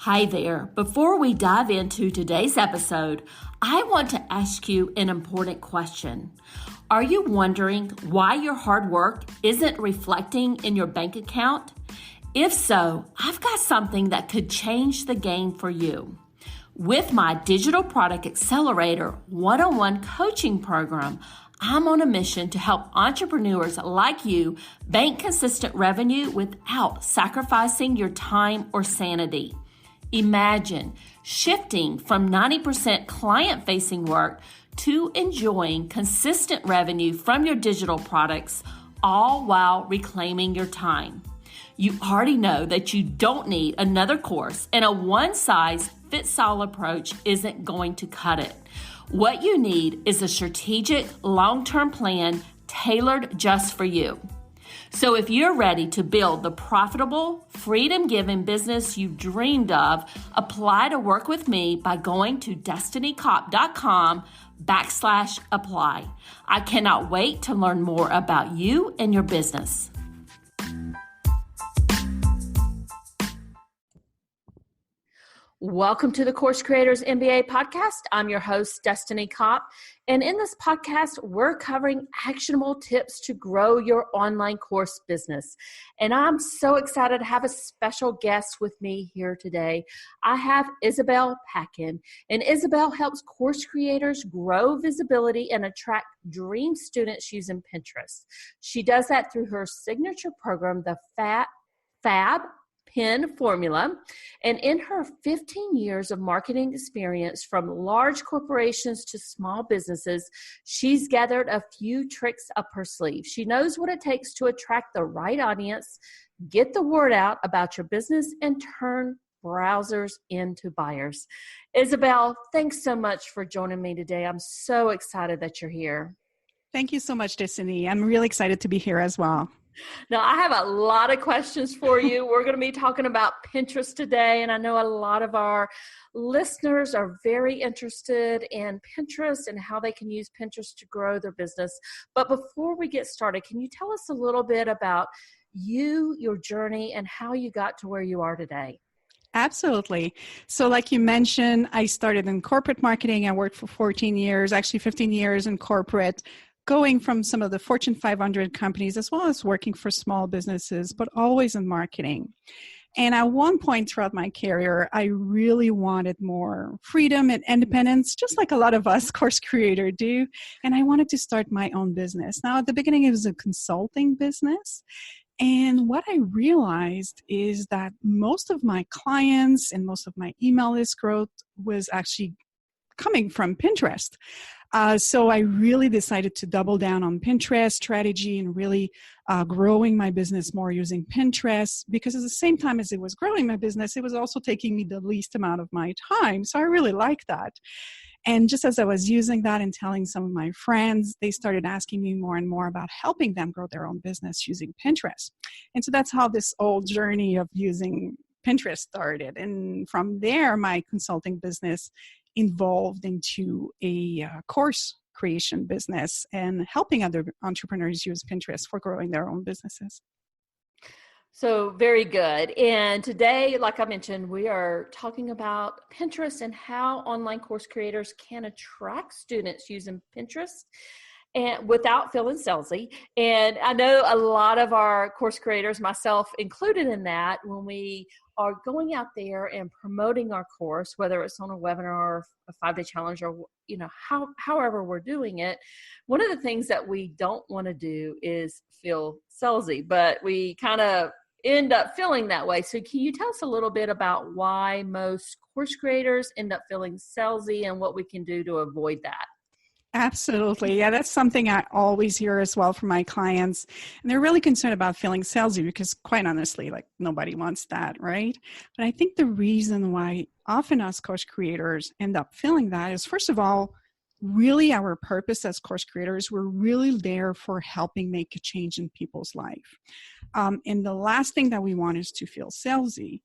Hi there. Before we dive into today's episode, I want to ask you an important question. Are you wondering why your hard work isn't reflecting in your bank account? If so, I've got something that could change the game for you. With my Digital Product Accelerator one-on-one coaching program, I'm on a mission to help entrepreneurs like you bank consistent revenue without sacrificing your time or sanity. Imagine shifting from 90% client-facing work to enjoying consistent revenue from your digital products, all while reclaiming your time. You already know that you don't need another course, and a one-size-fits-all approach isn't going to cut it. What you need is a strategic, long-term plan tailored just for you. So if you're ready to build the profitable, freedom-giving business you've dreamed of, apply to work with me by going to destinycop.com/apply. I cannot wait to learn more about you and your business. Welcome to the Course Creators MBA podcast. I'm your host, Destiny Cop. And in this podcast, we're covering actionable tips to grow your online course business. And I'm so excited to have a special guest with me here today. I have Isabel Packin. And Isabel helps course creators grow visibility and attract dream students using Pinterest. She does that through her signature program, the Fab PIN formula. And in her 15 years of marketing experience from large corporations to small businesses, she's gathered a few tricks up her sleeve. She knows what it takes to attract the right audience, get the word out about your business, and turn browsers into buyers. Isabel, thanks so much for joining me today. I'm so excited that you're here. Thank you so much, Destiny. I'm really excited to be here as well. Now, I have a lot of questions for you. We're going to be talking about Pinterest today, and I know a lot of our listeners are very interested in Pinterest and how they can use Pinterest to grow their business. But before we get started, can you tell us a little bit about you, your journey, and how you got to where you are today? Absolutely. So like you mentioned, I started in corporate marketing. I worked for 14 years, actually 15 years in corporate, going from some of the Fortune 500 companies as well as working for small businesses, but always in marketing. And at one point throughout my career, I really wanted more freedom and independence, just like a lot of us course creators do. And I wanted to start my own business. Now, at the beginning, it was a consulting business. And what I realized is that most of my clients and most of my email list growth was actually coming from Pinterest. So I really decided to double down on Pinterest strategy and really growing my business more using Pinterest, because at the same time as it was growing my business, it was also taking me the least amount of my time. So I really liked that. And just as I was using that and telling some of my friends, they started asking me more and more about helping them grow their own business using Pinterest. And so that's how this whole journey of using Pinterest started. And from there, my consulting business evolved into a course creation business and helping other entrepreneurs use Pinterest for growing their own businesses. So very good. And today, like I mentioned, we are talking about Pinterest and how online course creators can attract students using Pinterest and without feeling salesy. And I know a lot of our course creators, myself included in that, when we are going out there and promoting our course, whether it's on a webinar or a 5-day challenge or, however we're doing it, one of the things that we don't want to do is feel salesy, but we kind of end up feeling that way. So can you tell us a little bit about why most course creators end up feeling salesy and what we can do to avoid that? Absolutely. Yeah, that's something I always hear as well from my clients. And they're really concerned about feeling salesy because, quite honestly, like, nobody wants that, right? But I think the reason why often us course creators end up feeling that is, first of all, really our purpose as course creators, we're really there for helping make a change in people's life. And the last thing that we want is to feel salesy.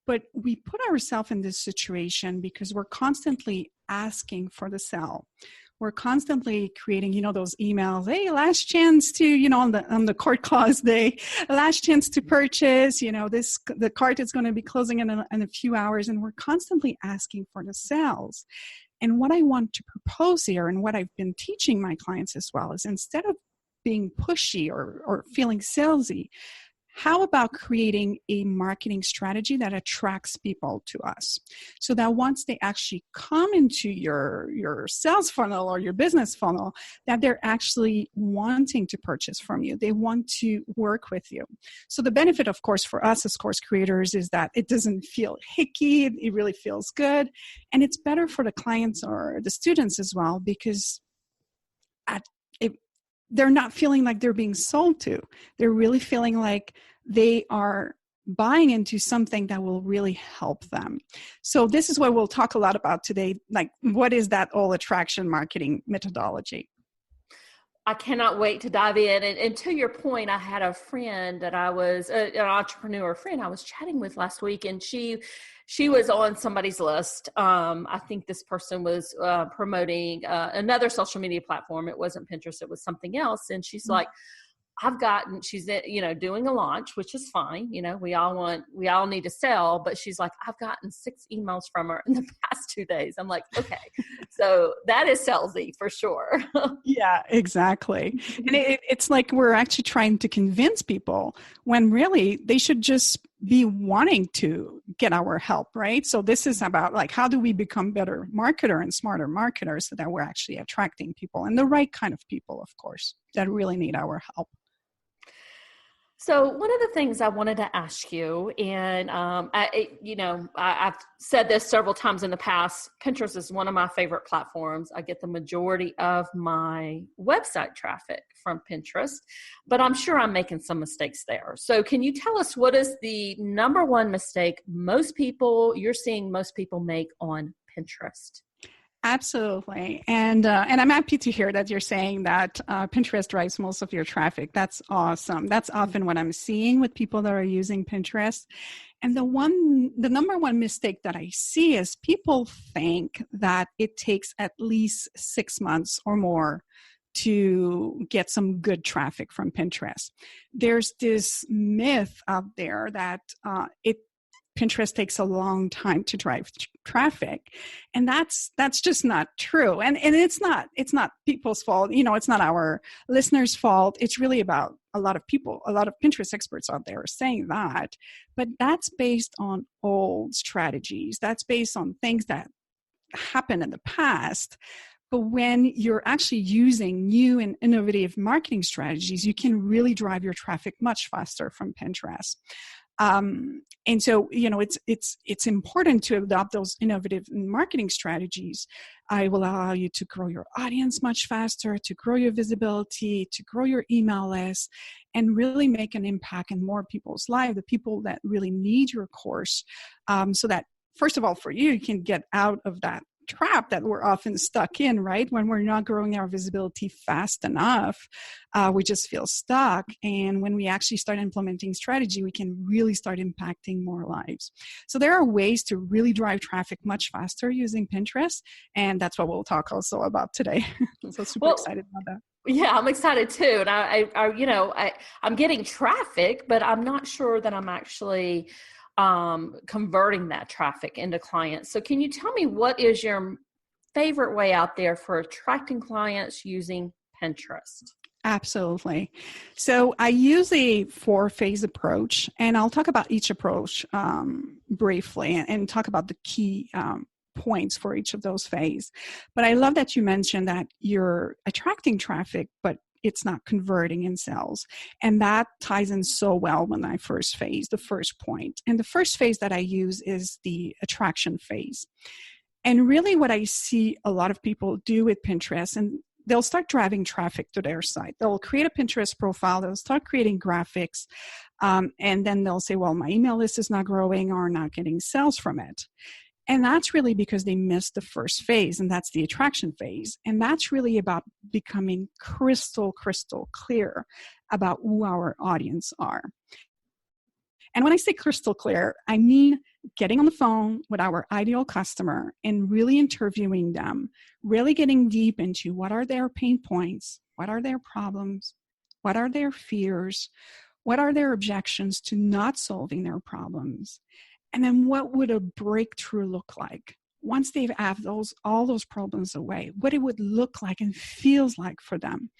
But we put ourselves in this situation because we're constantly asking for the sell. we're constantly creating, those emails, hey, last chance to, on the court clause day, last chance to purchase, the cart is going to be closing in a few hours, and we're constantly asking for the sales. And what I want to propose here, and what I've been teaching my clients as well, is instead of being pushy or feeling salesy, how about creating a marketing strategy that attracts people to us, so that once they actually come into your sales funnel or your business funnel, that they're actually wanting to purchase from you. They want to work with you. So the benefit, of course, for us as course creators is that it doesn't feel hicky. It really feels good. And it's better for the clients or the students as well, because they're not feeling like they're being sold to. They're really feeling like they are buying into something that will really help them. So this is what we'll talk a lot about today. Like, what is that all attraction marketing methodology? I cannot wait to dive in. And to your point, I had a friend that I was an entrepreneur friend I was chatting with last week, and she was on somebody's list. I think this person was promoting another social media platform. It wasn't Pinterest. It was something else. And she's like, she's, doing a launch, which is fine. We all need to sell, but she's like, I've gotten 6 emails from her in the past 2 days. I'm like, okay, so that is salesy for sure. Yeah, exactly. And it's like we're actually trying to convince people when really they should just be wanting to get our help, right? So this is about like, how do we become better marketer and smarter marketers so that we're actually attracting people, and the right kind of people, of course, that really need our help. So one of the things I wanted to ask you, and I've said this several times in the past, Pinterest is one of my favorite platforms. I get the majority of my website traffic from Pinterest, but I'm sure I'm making some mistakes there. So can you tell us, what is the number one mistake you're seeing most people make on Pinterest? Absolutely. And I'm happy to hear that you're saying that Pinterest drives most of your traffic. That's awesome. That's often what I'm seeing with people that are using Pinterest. And the number one mistake that I see is people think that it takes at least 6 months or more to get some good traffic from Pinterest. There's this myth out there that Pinterest takes a long time to drive traffic, and that's just not true. And it's not people's fault. It's not our listeners' fault. It's really about a lot of people. A lot of Pinterest experts out there are saying that, but that's based on old strategies. That's based on things that happened in the past. But when you're actually using new and innovative marketing strategies, you can really drive your traffic much faster from Pinterest. And so, it's important to adopt those innovative marketing strategies. I will allow you to grow your audience much faster, to grow your visibility, to grow your email list, and really make an impact in more people's lives, the people that really need your course, so that, first of all, for you, you can get out of that trap that we're often stuck in, right? When we're not growing our visibility fast enough, we just feel stuck. And when we actually start implementing strategy, we can really start impacting more lives. So there are ways to really drive traffic much faster using Pinterest. And that's what we'll talk also about today. So super excited about that. Yeah, I'm excited too. And I'm getting traffic, but I'm not sure that I'm actually converting that traffic into clients. So can you tell me, what is your favorite way out there for attracting clients using Pinterest? Absolutely. So I use a 4-phase approach, and I'll talk about each approach briefly and talk about the key points for each of those phases. But I love that you mentioned that you're attracting traffic, but it's not converting in sales. And that ties in so well with my first phase, the first point. And the first phase that I use is the attraction phase. And really what I see a lot of people do with Pinterest, and they'll start driving traffic to their site. They'll create a Pinterest profile. They'll start creating graphics. And then they'll say, well, my email list is not growing or not getting sales from it. And that's really because they missed the first phase, and that's the attraction phase. And that's really about becoming crystal clear about who our audience are. And when I say crystal clear, I mean getting on the phone with our ideal customer and really interviewing them, really getting deep into what are their pain points, what are their problems, what are their fears, what are their objections to not solving their problems, and then what would a breakthrough look like once they've have all those problems away, what it would look like and feels like for them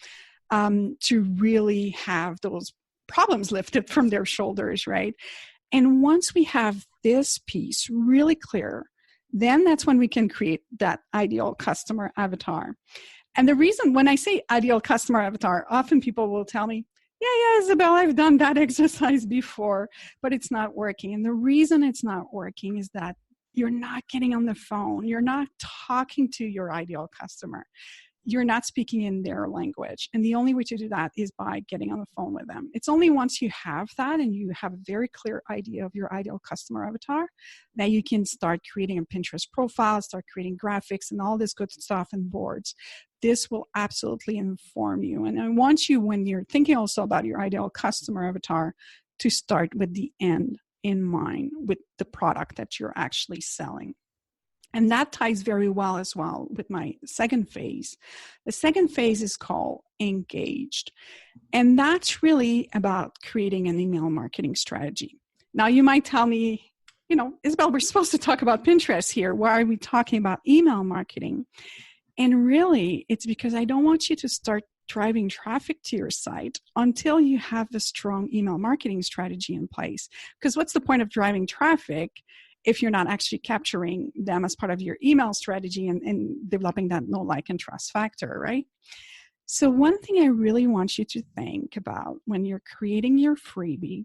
to really have those problems lifted from their shoulders, right? And once we have this piece really clear, then that's when we can create that ideal customer avatar. And the reason when I say ideal customer avatar, often people will tell me, yeah, Isabel, I've done that exercise before, but it's not working. And the reason it's not working is that you're not getting on the phone. You're not talking to your ideal customer. You're not speaking in their language. And the only way to do that is by getting on the phone with them. It's only once you have that and you have a very clear idea of your ideal customer avatar that you can start creating a Pinterest profile, start creating graphics and all this good stuff and boards. This will absolutely inform you. And I want you, when you're thinking also about your ideal customer avatar, to start with the end in mind, with the product that you're actually selling. And that ties very well as well with my second phase. The second phase is called engaged. And that's really about creating an email marketing strategy. Now, you might tell me, Isabel, we're supposed to talk about Pinterest here. Why are we talking about email marketing? And really, it's because I don't want you to start driving traffic to your site until you have a strong email marketing strategy in place. Because what's the point of driving traffic if you're not actually capturing them as part of your email strategy and developing that know, like, and trust factor, right? So one thing I really want you to think about when you're creating your freebie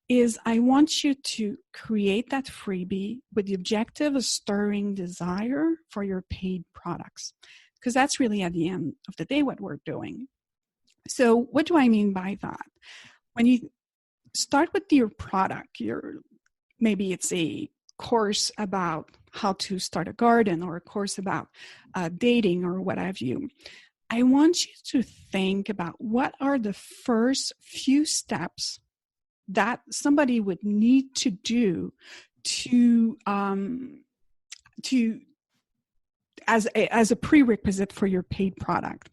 is I want you to create that freebie with the objective of stirring desire for your paid products, because that's really at the end of the day what we're doing. So what do I mean by that? When you start with your product, maybe it's a course about how to start a garden or a course about dating or what have you. I want you to think about what are the first few steps that somebody would need to do as a prerequisite for your paid product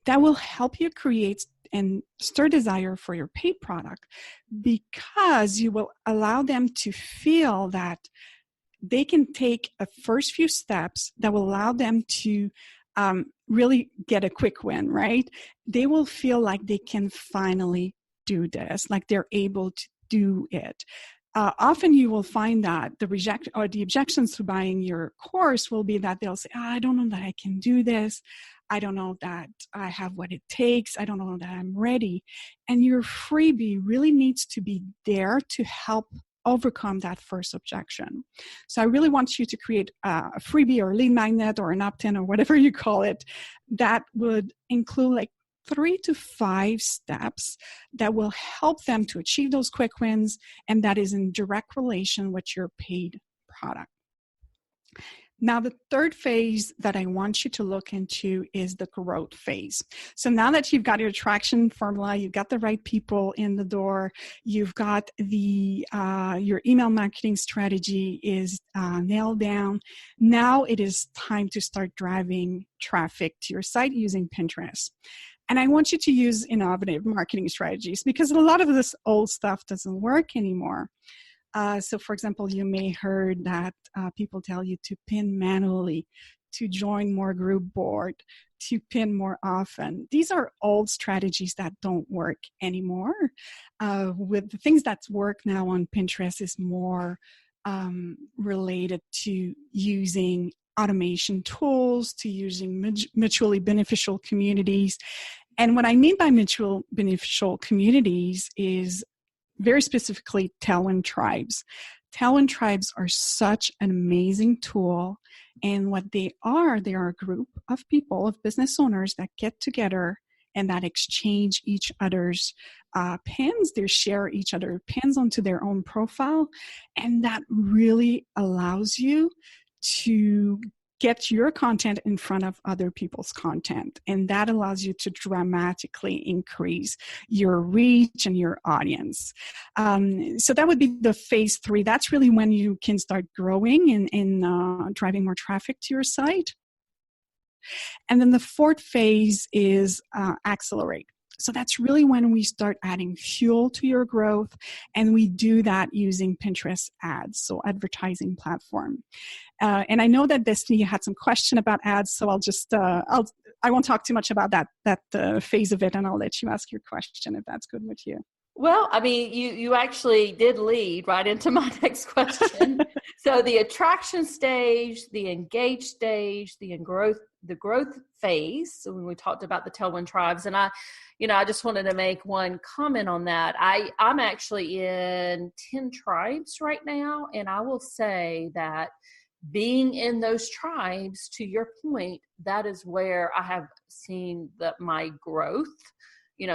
that will help you create and stir desire for your paid product, because you will allow them to feel that they can take a first few steps that will allow them to really get a quick win, right? They will feel like they can finally do this, like they're able to do it. Often you will find that the objections to buying your course will be that they'll say, I don't know that I can do this. I don't know that I have what it takes. I don't know that I'm ready. And your freebie really needs to be there to help overcome that first objection. So I really want you to create a freebie or a lead magnet or an opt-in or whatever you call it that would include like 3 to 5 steps that will help them to achieve those quick wins, and that is in direct relation with your paid product. Now, the third phase that I want you to look into is the growth phase. So now that you've got your traction formula, you've got the right people in the door, you've got your email marketing strategy is nailed down. Now it is time to start driving traffic to your site using Pinterest. And I want you to use innovative marketing strategies because a lot of this old stuff doesn't work anymore. So for example, you may heard that people tell you to pin manually, to join more group board, to pin more often. These are old strategies that don't work anymore. With the things that work now on Pinterest is more related to using automation tools, to using mutually beneficial communities. And what I mean by mutual beneficial communities is very specifically tailwind tribes. Tailwind tribes are such an amazing tool. And what they are a group of people, of business owners that get together and that exchange each other's pins. They share each other pins onto their own profile. And that really allows you to get your content in front of other people's content. And that allows you to dramatically increase your reach and your audience. So that would be the phase 3. That's really when you can start growing and driving more traffic to your site. And then the 4th phase is accelerate. So that's really when we start adding fuel to your growth, and we do that using Pinterest ads, so advertising platform. And I know that Destiny had some question about ads, so I won't talk too much about that phase of it, and I'll let you ask your question if that's good with you. Well, I mean, you actually did lead right into my next question. So the attraction stage, the engage stage, the growth phase. So when we talked about the tailwind tribes, and I just wanted to make one comment on that. I'm actually in 10 tribes right now, and I will say that being in those tribes, to your point, that is where I have seen my growth.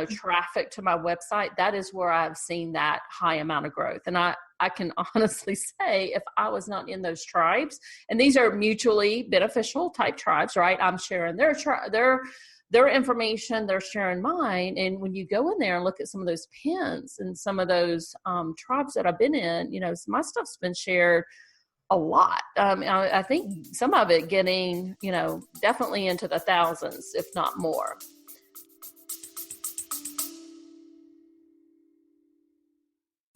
Traffic to my website, that is where I've seen that high amount of growth. And I can honestly say, if I was not in those tribes, and these are mutually beneficial type tribes, right? I'm sharing their information, they're sharing mine. And when you go in there and look at some of those pins and some of those tribes that I've been in, my stuff's been shared a lot. I think some of it getting, definitely into the thousands, if not more.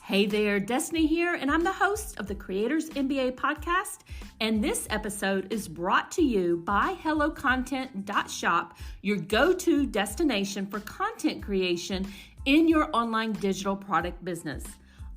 Hey there, Destiny here, and I'm the host of the Creators MBA podcast, and this episode is brought to you by HelloContent.shop, your go-to destination for content creation in your online digital product business.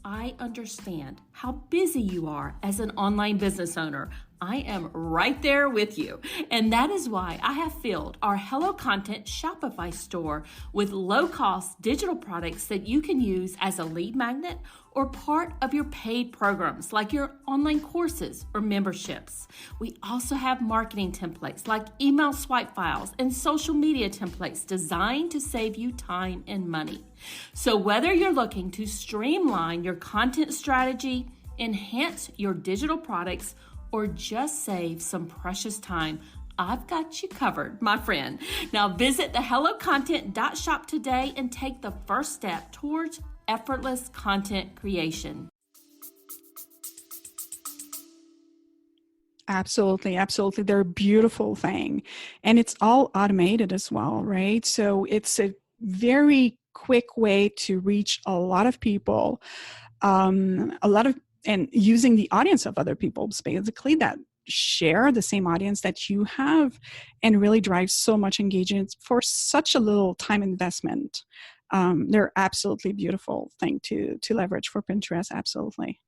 I understand how busy you are as an online business owner. I am right there with you. And that is why I have filled our Hello Content Shopify store with low-cost digital products that you can use as a lead magnet or part of your paid programs like your online courses or memberships. We also have marketing templates like email swipe files and social media templates designed to save you time and money. So whether you're looking to streamline your content strategy, enhance your digital products, or just save some precious time, I've got you covered, my friend. Now visit the HelloContent.shop today and take the first step towards effortless content creation. Absolutely. They're a beautiful thing. And it's all automated as well, right? So it's a very quick way to reach a lot of people, and using the audience of other people, basically, that share the same audience that you have, and really drive so much engagement for such a little time investment. They're absolutely beautiful thing to leverage for Pinterest. Absolutely.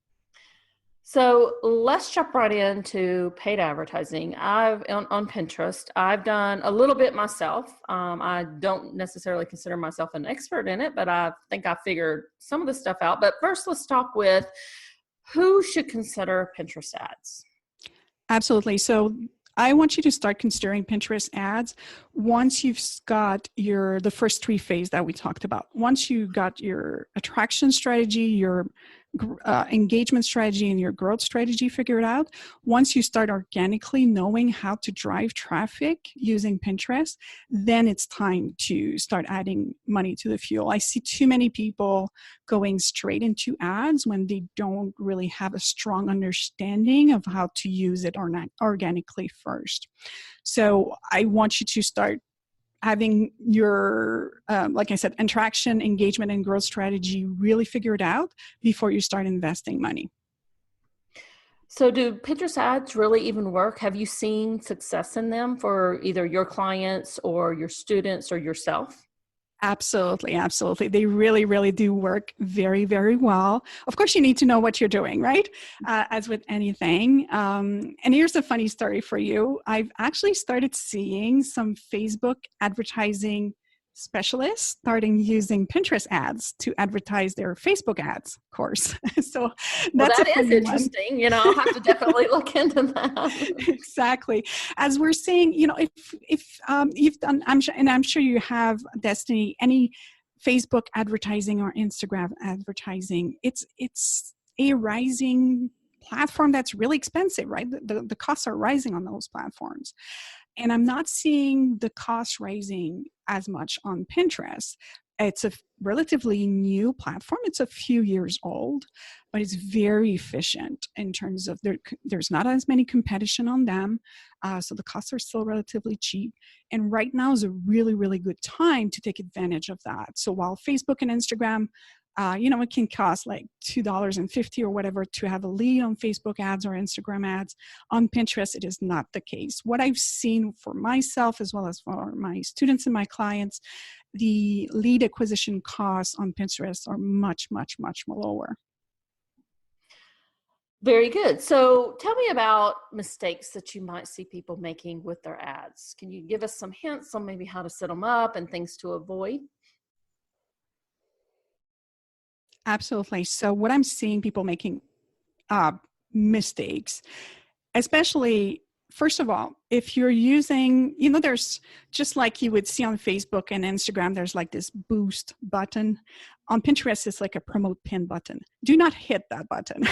So let's jump right into paid advertising. On Pinterest, I've done a little bit myself. I don't necessarily consider myself an expert in it, but I think I figured some of the stuff out. But first, let's talk with who should consider Pinterest ads. Absolutely. So I want you to start considering Pinterest ads once you've got the first 3 phases that we talked about. Once you got your attraction strategy, your engagement strategy, and your growth strategy figured out, once you start organically knowing how to drive traffic using Pinterest, then it's time to start adding money to the fuel. I see too many people going straight into ads when they don't really have a strong understanding of how to use it organically first. So I want you to start having your, like I said, attraction, engagement, and growth strategy really figured out before you start investing money. So do Pinterest ads really even work? Have you seen success in them for either your clients or your students or yourself? Absolutely. They really, really do work very, very well. Of course, you need to know what you're doing, right? As with anything. And here's a funny story for you. I've actually started seeing some Facebook advertising specialists starting using Pinterest ads to advertise their Facebook ads, of course. So that's that is interesting. I'll have to definitely look into that. Exactly. As we're seeing, if you've done, I'm sure you have, Destiny, any Facebook advertising or Instagram advertising, it's a rising platform that's really expensive, right? The costs are rising on those platforms. And I'm not seeing the cost rising as much on Pinterest. It's a relatively new platform. It's a few years old, but it's very efficient in terms of there's not as many competition on them. So the costs are still relatively cheap. And right now is a really, really good time to take advantage of that. So while Facebook and Instagram, it can cost like $2.50 or whatever to have a lead on Facebook ads or Instagram ads. On Pinterest, it is not the case. What I've seen for myself as well as for my students and my clients, the lead acquisition costs on Pinterest are much, much, much lower. Very good. So tell me about mistakes that you might see people making with their ads. Can you give us some hints on maybe how to set them up and things to avoid? Absolutely. So what I'm seeing people making mistakes, especially, first of all, if you're using, there's just like you would see on Facebook and Instagram, there's like this boost button. On Pinterest, it's like a promote pin button. Do not hit that button.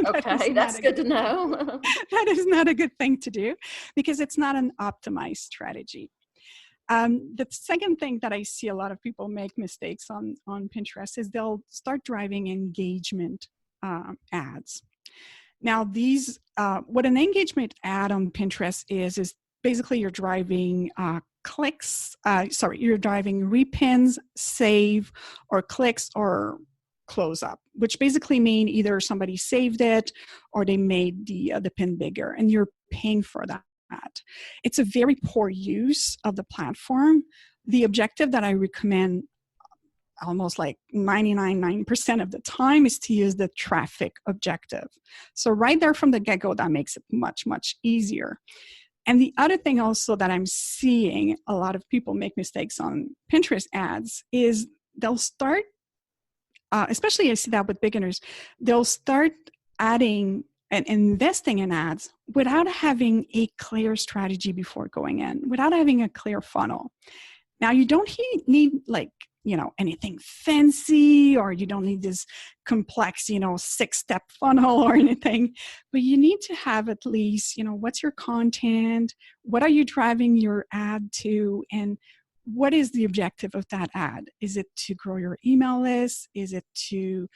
Okay, that's good to know. That is not a good thing to do because it's not an optimized strategy. The second thing that I see a lot of people make mistakes on Pinterest is they'll start driving engagement ads. Now, these what an engagement ad on Pinterest is basically you're driving you're driving repins, save, or clicks or close up, which basically mean either somebody saved it or they made the pin bigger, and you're paying for that. It's a very poor use of the platform. The objective that I recommend almost like 99% of the time is to use the traffic objective. So right there from the get-go, that makes it much, much easier. And the other thing also that I'm seeing a lot of people make mistakes on Pinterest ads is they'll start, especially I see that with beginners, they'll start adding and investing in ads without having a clear strategy before going in, without having a clear funnel. Now, you don't need like, anything fancy, or you don't need this complex, 6-step funnel or anything, but you need to have at least, what's your content? What are you driving your ad to? And what is the objective of that ad? Is it to grow your email list? Is it to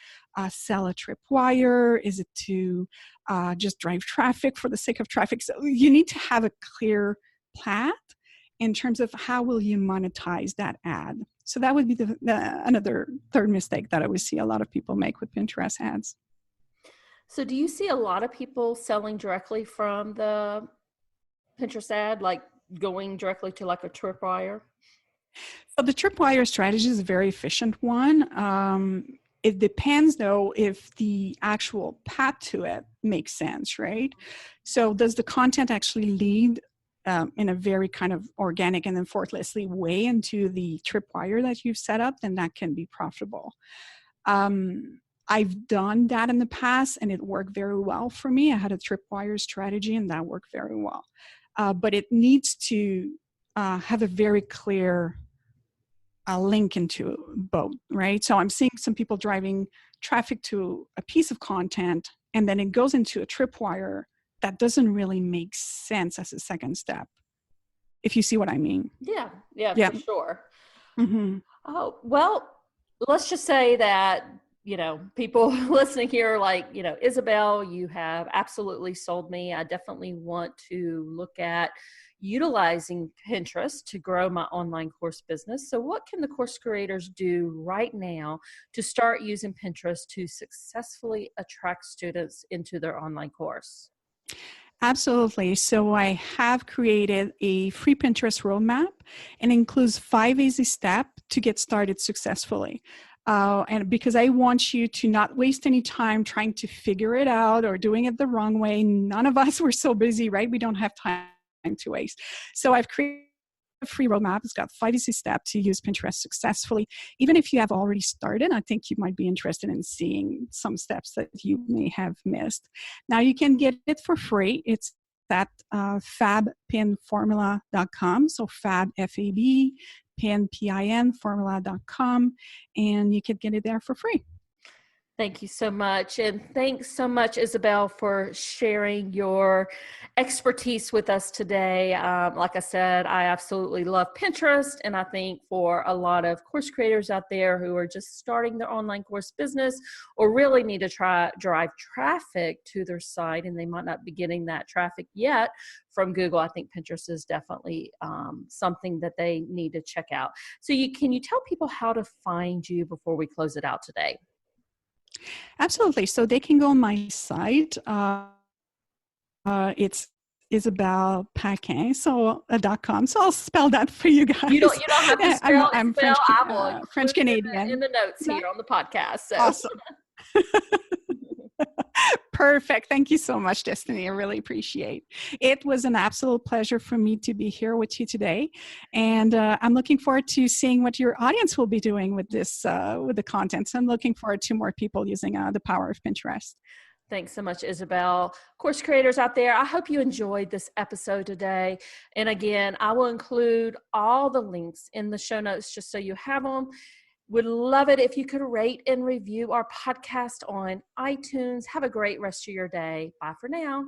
sell a tripwire? Is it to just drive traffic for the sake of traffic? So you need to have a clear path in terms of how will you monetize that ad. So that would be another third mistake that I would see a lot of people make with Pinterest ads. So do you see a lot of people selling directly from the Pinterest ad, like going directly to like a tripwire? So the tripwire strategy is a very efficient one. It depends, though, if the actual path to it makes sense, right? So does the content actually lead in a very kind of organic and effortlessly way into the tripwire that you've set up? Then that can be profitable. I've done that in the past, and it worked very well for me. I had a tripwire strategy, and that worked very well. But it needs to have a very clear link into both, right? So I'm seeing some people driving traffic to a piece of content, and then it goes into a tripwire that doesn't really make sense as a second step, if you see what I mean. Yeah. For sure. Mm-hmm. Oh, well, let's just say that, people listening here are like, Isabel, you have absolutely sold me. I definitely want to look at utilizing Pinterest to grow my online course business. So what can the course creators do right now to start using Pinterest to successfully attract students into their online course? Absolutely. So I have created a free Pinterest roadmap, and includes 5 easy steps to get started successfully. And because I want you to not waste any time trying to figure it out or doing it the wrong way. None of us were so busy, right? We don't have time to waste. So I've created a free roadmap. It's got 5 easy steps to use Pinterest successfully. Even if you have already started, I think you might be interested in seeing some steps that you may have missed. Now you can get it for free. It's at fabpinformula.com. So fab, F-A-B, pin, P-I-N, formula.com. And you can get it there for free. Thank you so much. And thanks so much, Isabel, for sharing your expertise with us today. Like I said, I absolutely love Pinterest. And I think for a lot of course creators out there who are just starting their online course business or really need to drive traffic to their site, and they might not be getting that traffic yet from Google, I think Pinterest is definitely something that they need to check out. So can you tell people how to find you before we close it out today? Absolutely. So they can go on my site. It's Isabel Paquin, so .com. So I'll spell that for you guys. You don't have to spell. I'm spell. French Canadian In the notes here on the podcast. So. Awesome. Perfect. Thank you so much, Destiny. I really appreciate it. It was an absolute pleasure for me to be here with you today. And I'm looking forward to seeing what your audience will be doing with this, with the content. So I'm looking forward to more people using the power of Pinterest. Thanks so much, Isabel. Course creators out there, I hope you enjoyed this episode today. And again, I will include all the links in the show notes just so you have them. Would love it if you could rate and review our podcast on iTunes. Have a great rest of your day. Bye for now.